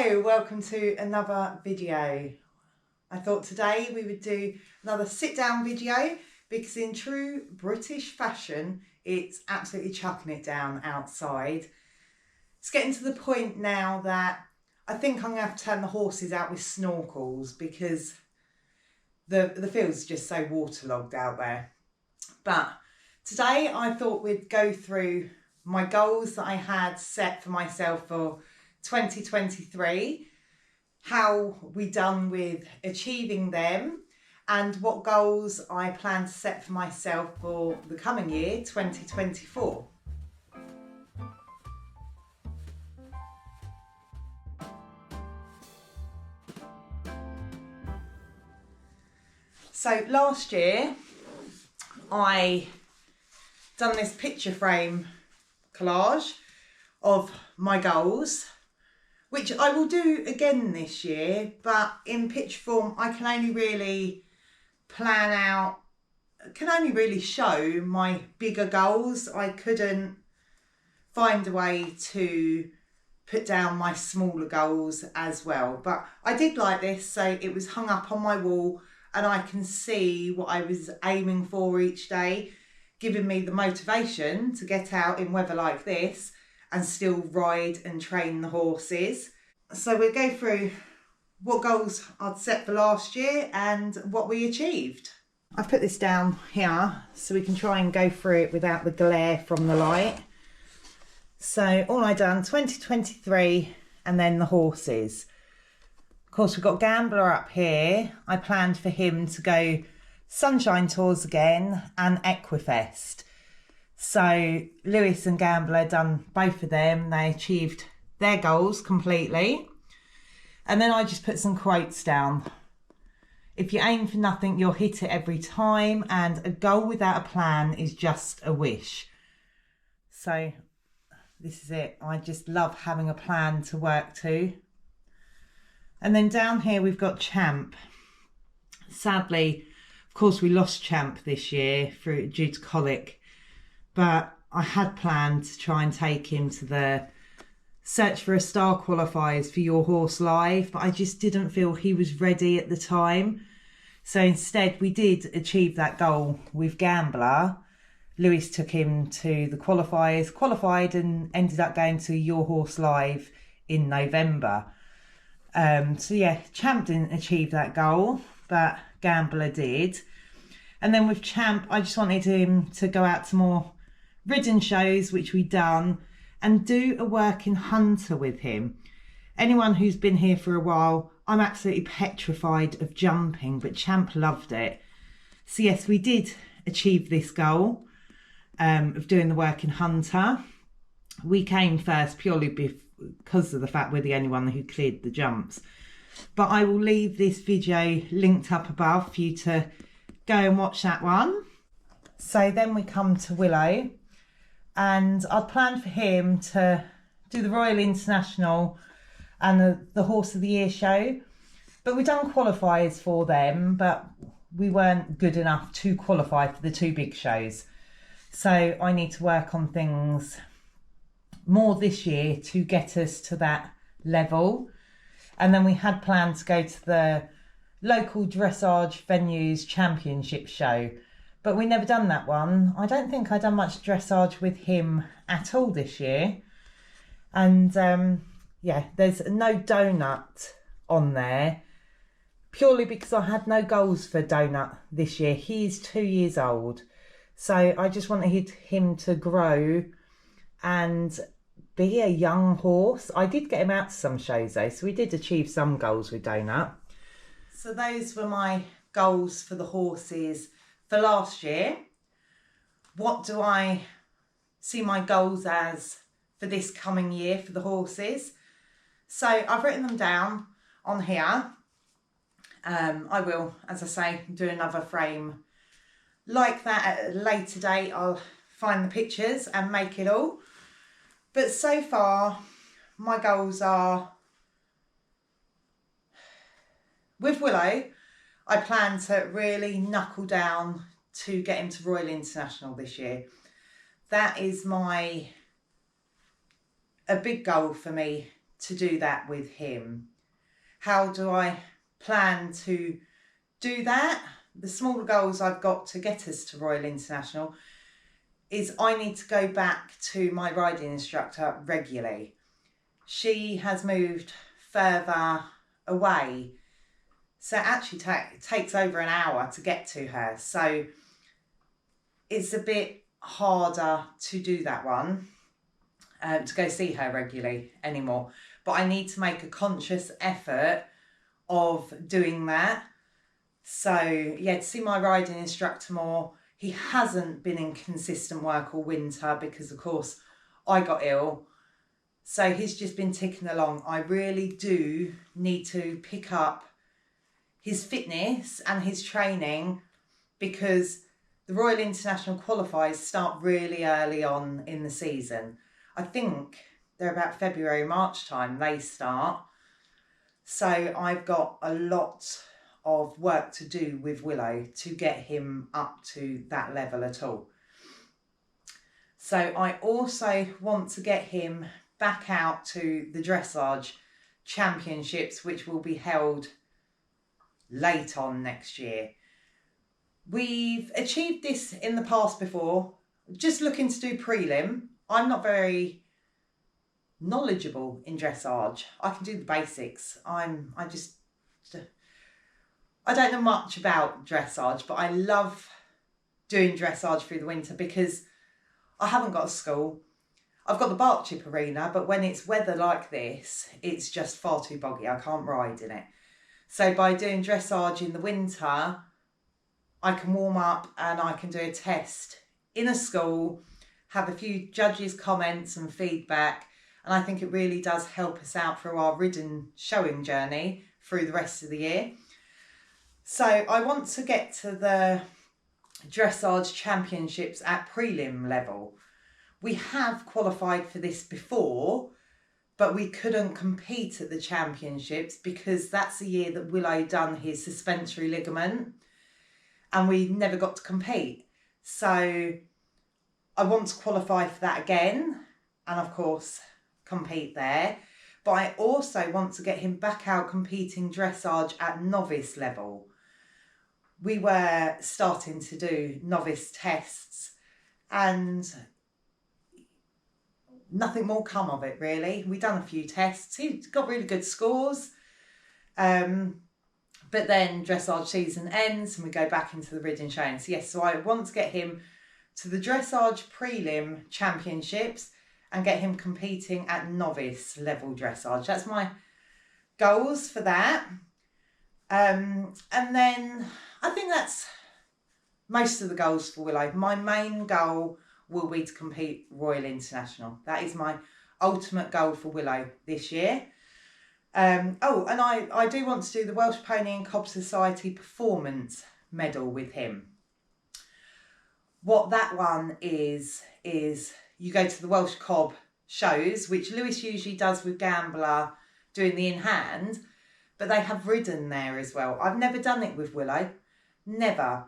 Hello, welcome to another video. I thought today we would do another sit down video because in true British fashion it's absolutely chucking it down outside. It's getting to the point now that I think I'm going to have to turn the horses out with snorkels because the field's just so waterlogged out there. But today I thought we'd go through my goals that I had set for myself for 2023, how we done with achieving them, and what goals I plan to set for myself for the coming year, 2024. So last year I done this picture frame collage of my goals, which I will do again this year, but in picture form I can only really show my bigger goals. I couldn't find a way to put down my smaller goals as well, but I did like this, so it was hung up on my wall and I can see what I was aiming for each day, giving me the motivation to get out in weather like this and still ride and train the horses. So we'll go through what goals I'd set for last year and what we achieved. I've put this down here so we can try and go through it without the glare from the light. So all I done 2023 and then the horses. Of course we've got Gambler up here. I planned for him to go Sunshine Tours again and Equifest. So Lewis and Gambler done both of them. They achieved their goals completely. And then I just put some quotes down. If you aim for nothing, you'll hit it every time. And a goal without a plan is just a wish. So this is it. I just love having a plan to work to. And then down here we've got Champ. Sadly, of course, we lost Champ this year due to colic. But I had planned to try and take him to the Search for a Star qualifiers for Your Horse Live, but I just didn't feel he was ready at the time. So instead, we did achieve that goal with Gambler. Lewis took him to the qualifiers, qualified and ended up going to Your Horse Live in November. So yeah, Champ didn't achieve that goal, but Gambler did. And then with Champ, I just wanted him to go out to more ridden shows, which we done, and do a working hunter with him. Anyone who's been here for a while, I'm absolutely petrified of jumping, but Champ loved it. So yes, we did achieve this goal of doing the working hunter. We came first purely because of the fact we're the only one who cleared the jumps. But I will leave this video linked up above for you to go and watch that one. So then we come to Willow. And I'd planned for him to do the Royal International and the Horse of the Year show. But we've done qualifiers for them, but we weren't good enough to qualify for the two big shows. So I need to work on things more this year to get us to that level. And then we had planned to go to the local dressage venues championship show. But we never done that one. I don't think I done much dressage with him at all this year. And yeah, there's no Donut on there. Purely because I had no goals for Donut this year. He's 2 years old. So I just wanted him to grow and be a young horse. I did get him out to some shows though, so we did achieve some goals with Donut. So those were my goals for the horses for last year. What do I see my goals as for this coming year for the horses? So I've written them down on here. I will, as I say, do another frame like that at a later date. I'll find the pictures and make it all. But so far, my goals are, with Willow, I plan to really knuckle down to get him to Royal International this year. That is a big goal for me to do that with him. How do I plan to do that? The smaller goals I've got to get us to Royal International is I need to go back to my riding instructor regularly. She has moved further away, so it actually takes over an hour to get to her, so it's a bit harder to do that one, to go see her regularly anymore. But I need to make a conscious effort of doing that. So yeah, to see my riding instructor more. He hasn't been in consistent work all winter because of course I got ill. So he's just been ticking along. I really do need to pick up his fitness and his training because the Royal International qualifiers start really early on in the season. I think they're about February, March time they start. So I've got a lot of work to do with Willow to get him up to that level at all. So I also want to get him back out to the dressage championships, which will be held late on next year. We've achieved this in the past before, just looking to do prelim. I'm not very knowledgeable in dressage. I can do the basics. I don't know much about dressage, but I love doing dressage through the winter because I haven't got a school. I've got the Barkchip arena, but when it's weather like this, it's just far too boggy. I can't ride in it. So by doing dressage in the winter, I can warm up and I can do a test in a school, have a few judges' comments and feedback, and I think it really does help us out through our ridden showing journey through the rest of the year. So I want to get to the dressage championships at prelim level. We have qualified for this before, but we couldn't compete at the championships because that's the year that Willow done his suspensory ligament and we never got to compete. So I want to qualify for that again and of course compete there. But I also want to get him back out competing dressage at novice level. We were starting to do novice tests and nothing more come of it really. We done a few tests. He got really good scores. But then dressage season ends and we go back into the ridden showing. So yes, so I want to get him to the dressage prelim championships and get him competing at novice level dressage. That's my goals for that. And then I think that's most of the goals for Willow. My main goal will be to compete Royal International. That is my ultimate goal for Willow this year. And I do want to do the Welsh Pony and Cob Society Performance Medal with him. What that one is you go to the Welsh Cob shows, which Lewis usually does with Gambler doing the in-hand, but they have ridden there as well. I've never done it with Willow, never.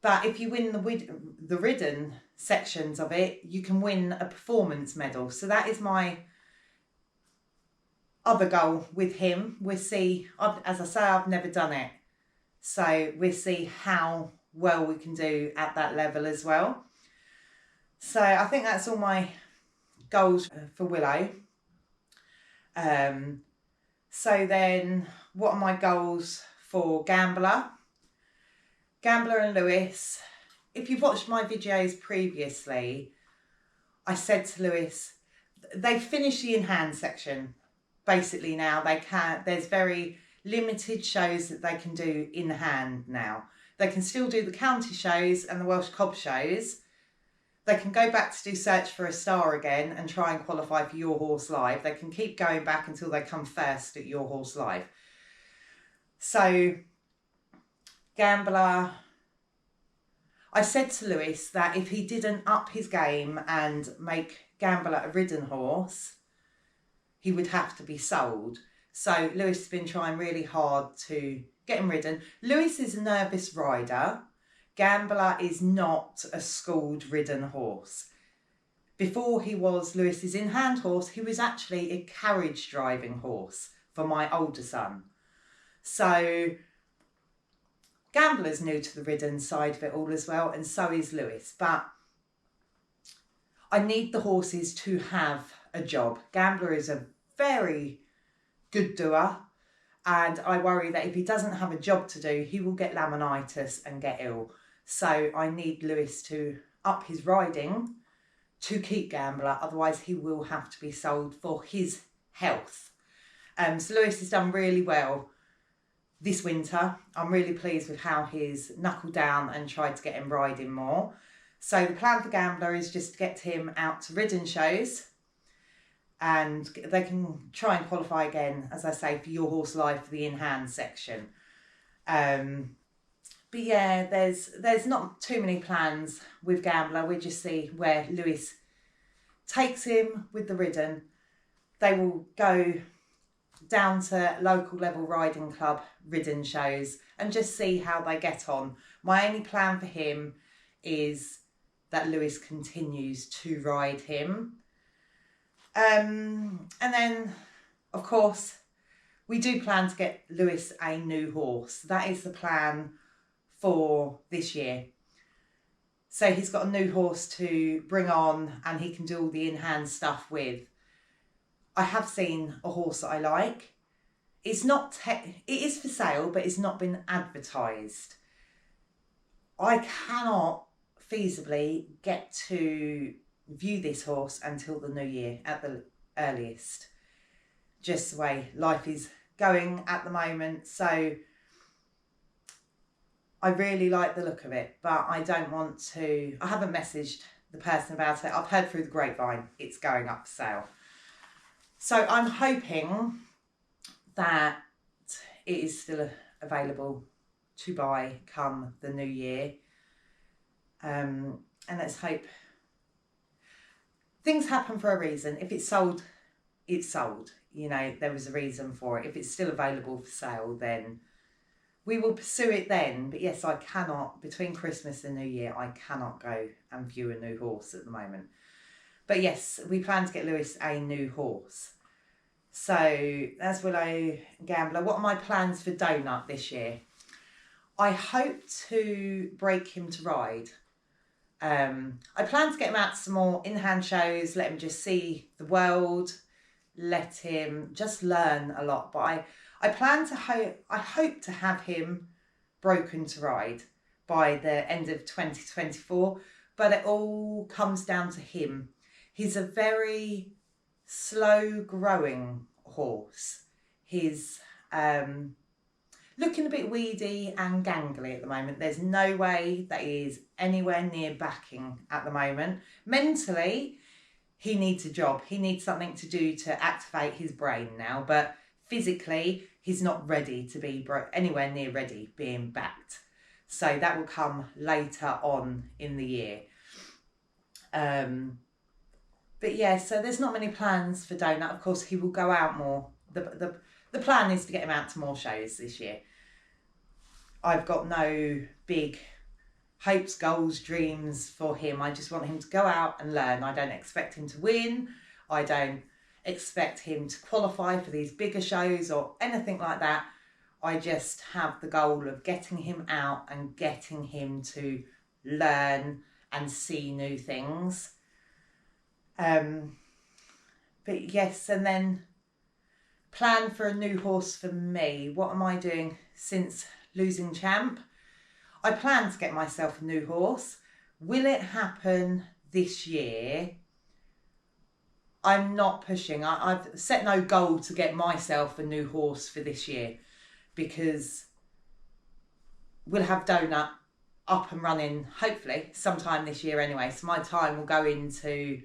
But if you win the ridden sections of it, you can win a performance medal. So that is my other goal with him. We'll see, as I say, I've never done it. So we'll see how well we can do at that level as well. So I think that's all my goals for Willow. So then what are my goals for Gambler? Gambler and Lewis, if you've watched my videos previously, I said to Lewis, they finished the in-hand section. Basically now there's very limited shows that they can do in hand now. They can still do the county shows and the Welsh Cob shows. They can go back to do Search for a Star again and try and qualify for Your Horse Live. They can keep going back until they come first at Your Horse Live. So, Gambler, I said to Lewis that if he didn't up his game and make Gambler a ridden horse, he would have to be sold. So Lewis has been trying really hard to get him ridden. Lewis is a nervous rider. Gambler is not a schooled ridden horse. Before he was Lewis's in-hand horse, he was actually a carriage driving horse for my older son. So Gambler's new to the ridden side of it all as well, and so is Lewis. But I need the horses to have a job. Gambler is a very good doer, and I worry that if he doesn't have a job to do, he will get laminitis and get ill. So I need Lewis to up his riding to keep Gambler, otherwise he will have to be sold for his health. So Lewis has done really well this winter. I'm really pleased with how he's knuckled down and tried to get him riding more. So the plan for Gambler is just to get him out to ridden shows, and they can try and qualify again, as I say, for Your Horse Live for the in-hand section. But yeah, there's not too many plans with Gambler. We just see where Lewis takes him with the ridden. They will go down to local level riding club ridden shows and just see how they get on. My only plan for him is that Lewis continues to ride him. And then, of course, we do plan to get Lewis a new horse. That is the plan for this year. So he's got a new horse to bring on and he can do all the in-hand stuff with. I have seen a horse that I like. It's not, it is for sale, but it's not been advertised. I cannot feasibly get to view this horse until the new year at the earliest. Just the way life is going at the moment. So I really like the look of it, but I don't want to, I haven't messaged the person about it. I've heard through the grapevine it's going up for sale. So I'm hoping that it is still available to buy come the new year. And let's hope things happen for a reason. If it's sold, it's sold. You know, there was a reason for it. If it's still available for sale, then we will pursue it then. But yes, I cannot, between Christmas and New Year, I cannot go and view a new horse at the moment. But yes, we plan to get Lewis a new horse. So that's Willow Gambler. What are my plans for Donut this year? I hope to break him to ride. I plan to get him out to some more in-hand shows, let him just see the world, let him just learn a lot. But I plan to I hope to have him broken to ride by the end of 2024, but it all comes down to him. He's a very slow growing horse. He's looking a bit weedy and gangly at the moment. There's no way that he is anywhere near backing at the moment. Mentally, he needs a job. He needs something to do to activate his brain now, but physically, he's not ready to be anywhere near ready being backed. So that will come later on in the year. But yeah, so there's not many plans for Donut. Of course, he will go out more. The plan is to get him out to more shows this year. I've got no big hopes, goals, dreams for him. I just want him to go out and learn. I don't expect him to win. I don't expect him to qualify for these bigger shows or anything like that. I just have the goal of getting him out and getting him to learn and see new things. But yes, and then plan for a new horse for me. What am I doing since losing Champ? I plan to get myself a new horse. Will it happen this year? I'm not pushing. I've set no goal to get myself a new horse for this year, because we'll have Donut up and running hopefully sometime this year anyway. So my time will go into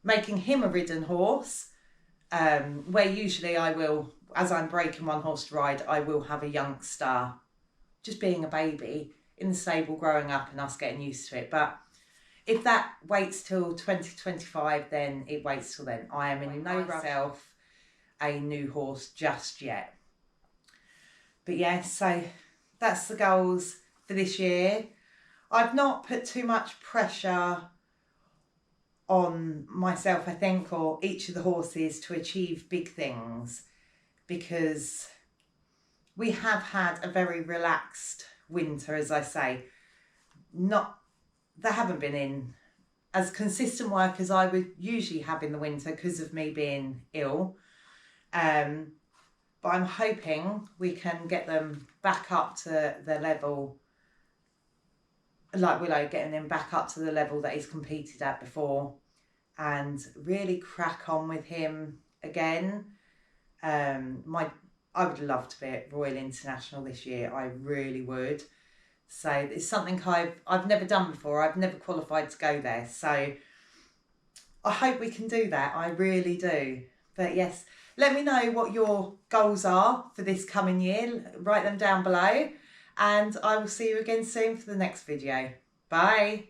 making him a ridden horse, where usually I will, as I'm breaking one horse to ride, I will have a youngster just being a baby in the stable growing up and us getting used to it. But if that waits till 2025, then it waits till then. I am in no rush a new horse just yet. But yeah, so that's the goals for this year. I've not put too much pressure on myself, I think, or each of the horses to achieve big things, because we have had a very relaxed winter, as I say. They haven't been in as consistent work as I would usually have in the winter because of me being ill. But I'm hoping we can get them back up to the level, like Willow, getting him back up to the level that he's competed at before, and really crack on with him again. I would love to be at Royal International this year. I really would. So it's something I've never done before. I've never qualified to go there. So I hope we can do that. I really do. But yes, let me know what your goals are for this coming year. Write them down below. And I will see you again soon for the next video. Bye.